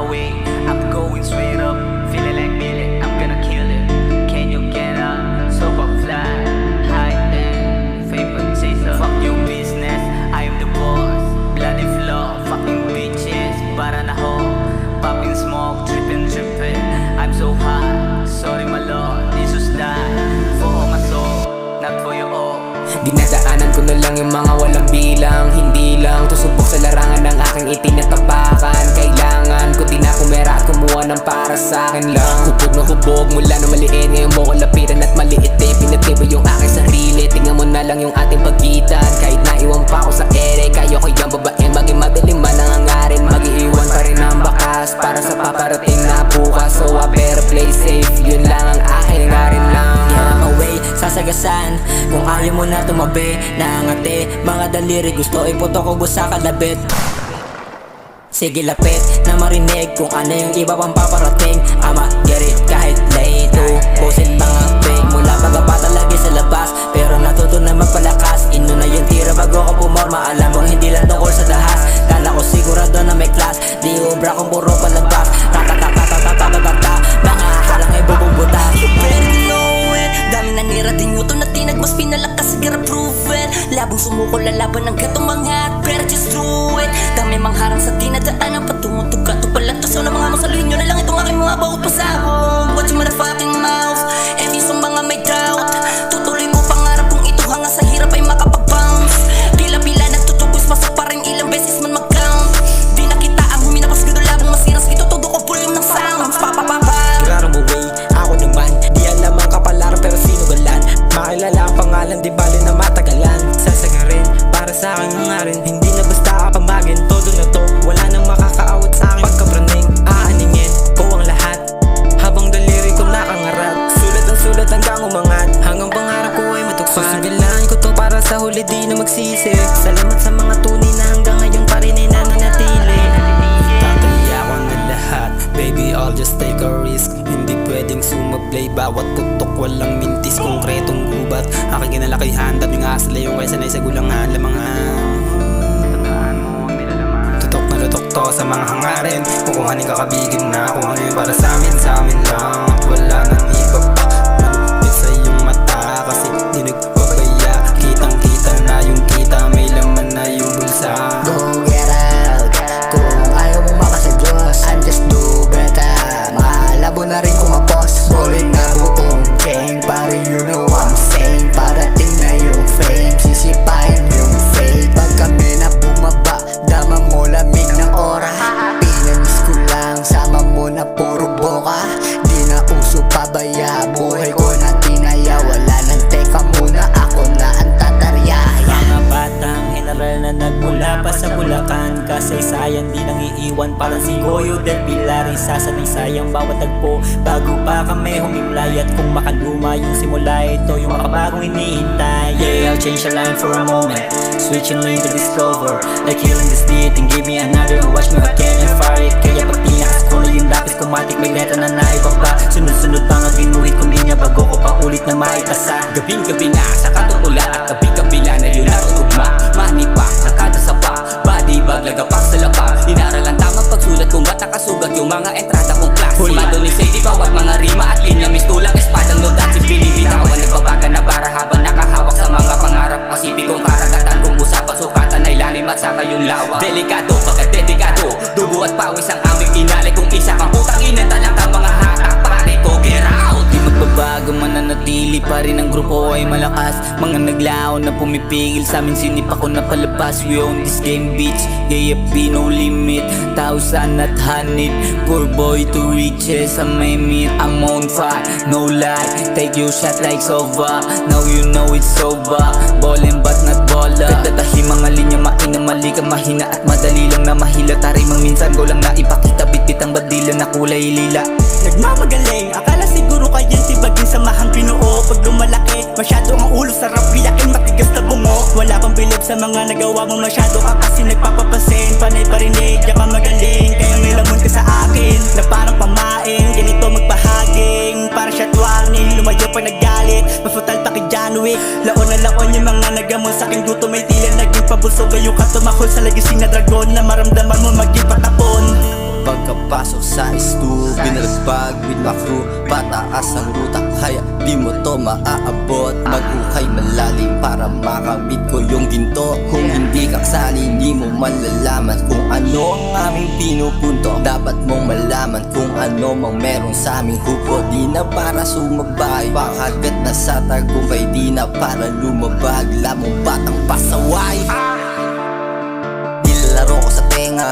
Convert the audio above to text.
my way, I'm going straight up. Feeling like Billy, I'm gonna kill it. Can you get up? So fly, high end, favorite chaser. Fuck your business, I am the boss. Bloody floor, fucking bitches. Para na ho, popping smoke, dripping. I'm so hot, sorry my lord. This was die for my soul, not for your all. Dinadaanan ko na lang yung mga walang bilang. Hindi lang tusubok sa larangan ng aking itinatapakan. Kailangan ko din na kumera at kumuha ng para sa akin lang. Hubog na hubog mula na maliit, ngayon mo ko lapitan at maliit eh. Pinagtiba yung aking sarili, tingnan mo na lang yung ating pagitan. Kahit naiwan pa ako sa ere, kaya ko yung babae maging madaling manangangarin. Mag-iiwan pa rin ang bakas para sa paparating na bukas. So I better play safe, yun lang ang aking ngarin lang. Yeah, away, sasagasan. Kung ayaw mo na tumabi, nangati, mga daliri gusto iputok ko sa kalabit. Sige lapit na marinig kung ano yung iba pang paparating. I'ma get it kahit late to pusin mga fake. Mula pagkabata lagi sa labas, pero natuto na magpalakas. Ino na yung tira bago ko pumorma. Alam mo hindi lang tungkol sa dahas. Kala ko sigurado na may class, di ubra kung puro palabas. Ratatatatatatatata, mga halang ay bububutas. You better know it. Dami nanira din nyo to na tinag, mas pinalakas sigara prove it. Labang sumuko lalaban ng gatong mga better just do it. Dami mang harang sa dinadaanan, patungo tuga to pala to. So na mga masaluhin nyo na lang itong aking mga bawat pasahong. Watch your motherfucking mouth, if yung sa mga may doubt. Tutuloy mo pangarap kung ito hanga sa hirap ay makapag-bounce. Pila-pila nagtutubos, masok pa rin ilang beses man mag-count. Di na kita ang huminapos gudo labang masiras, ito todo ko volume ng sounds. Rarang away, ako naman, di alam ang kapalaran pero sinugalan. Makilala ang pangalan, di bali na matagalan. Sasagarin, para sa akin hangarin. Hindi na basta kapamagin, todo na to. Wala nang makakaawat sa akin. Pagkapraning, aaningin ko ang lahat. Habang daliri ko nakangarat, sulat ang sulat hanggang umangat. Hanggang pangarap ko ay matupad. Susugalan ko to para sa huli di na magsisi. Salamat sa mga tunay na hanggang ngayon pa rin ay nananatili. Tataya ko na lahat, baby I'll just take a risk. Hindi pwedeng sumablay, bawat putok walang mintis. Konkretong gubat, aking ginalakihan. Daming asla yung kaysa na sa gulangan lamangan. Tutok na tutok to sa mga hangarin. Kukuhanin kakabigin na kung ano yung para sa amin lang. At wala nang iba pa malupit sa iyong mata, kasi di nagpapaya. Kitang kita na yung kita, may laman na yung bulsa. Go get out, kung ayaw mo makasadyos, I'm just do better. Malabo na rin kung mapos, bulit na buong gang. Pare you know I'm sane, parating na yung fame. Sisipain yung fake, pag kami na bumaba, dama mo lamig ng aura. Pinamis ko lang, sama mo na puro boka. Di na uso pabaya, buhay ko na tinaya. Wala nang teka muna, ako na ang tatarya. Mga batang general na nagmula pa sa Bulacan, kasaysayan di nang iiwan parang si Goyo del Pilar. Isasanay-sayang bawat tagpo bago pa kami humimlay. At kung makaluma yung simula, ito yung makabagong hinihintay. Yeah, I'll change the line for a moment, switching lane to discover. Like healing this beat and give me another, watch me again and fire it. Kaya pag tinakas ko na yung lapis, kumatik may letra na naibaba. Sunod-sunod pa nga ginuhit ko linya bago ko pa ulit na maitasa. Gabing-gabi na sa katutulan at kabi-kabila na yun at tugma. Mani pa, nakadasa pa, body bag, lagapak sa lapa. Inaralan tamang pagsulat kung ba't nakasugat yung mga entrada kong class. Hulado ni Sadie, bawat mga rima at linya, mistulang espadang nodat. Si Pilipitawan nagbabaga na bara habang nakahawak sa mga pangarap. Pasipikong karagatan kung usapan sukatan ay lalim at saka yung lawa. Delikado, pagka-dedikado, dugo at pawis ang aming inalay. Kung isa kang putang ina, talang ka mga hatak, pare ko, get out. Di magbabago, mananatili pa rin ang grupo ay malakas. Mga naglaon na pumipigil sa amin, sinipa ko na palabas. We own this game bitch, AFP no limit. Thousand at hanit, poor boy to riches I may meet. I'm on fire, no lie, take your shot like Sova. Now you know it's over, ballin' but not baller. Kadatahi mga linya, maina, mali ka, mahina at madali lang na mahila. Tarimang minsan ko lang na ipakita, bitbit ang badila na kulay lila. Nagmamagaling, akala siguro kayan tibagin sa mahang Pinoo. Pag lumalaki, masyado ang ulo sarap iyakin, matigas na bungo. Wala pang bilib sa mga nagawa mo, masyado ka kasi nagpapapasin. Panay parinig, ya ka magaling, kaya may lamon ka sa akin na parang pamain. Ganito magpahaging, para shot warning. Lumayo pag naggalit, mafutal pa kay John Wick. Laon na laon yung mga nagamon sa aking duto, may tila naging pabusog. Gayo ka tumakol sa lagising na dragon, na maramdaman mo maging patapon. Pagkapasok sa estu, binalagbag with my crew. Pataas ang ruta, kaya di mo to maaabot. Mag-ukay malalim para makamit ko yung ginto. Kung hindi ka kasali, hindi mo malalaman kung ano ang aming pinupunto. Dapat mong malaman kung ano mang meron sa aming hupo. Di na para sumabay, pakagat na sa tagumpay. Di na para lumabag, lamang batang pasaway. Nilalaro ko sa tenga,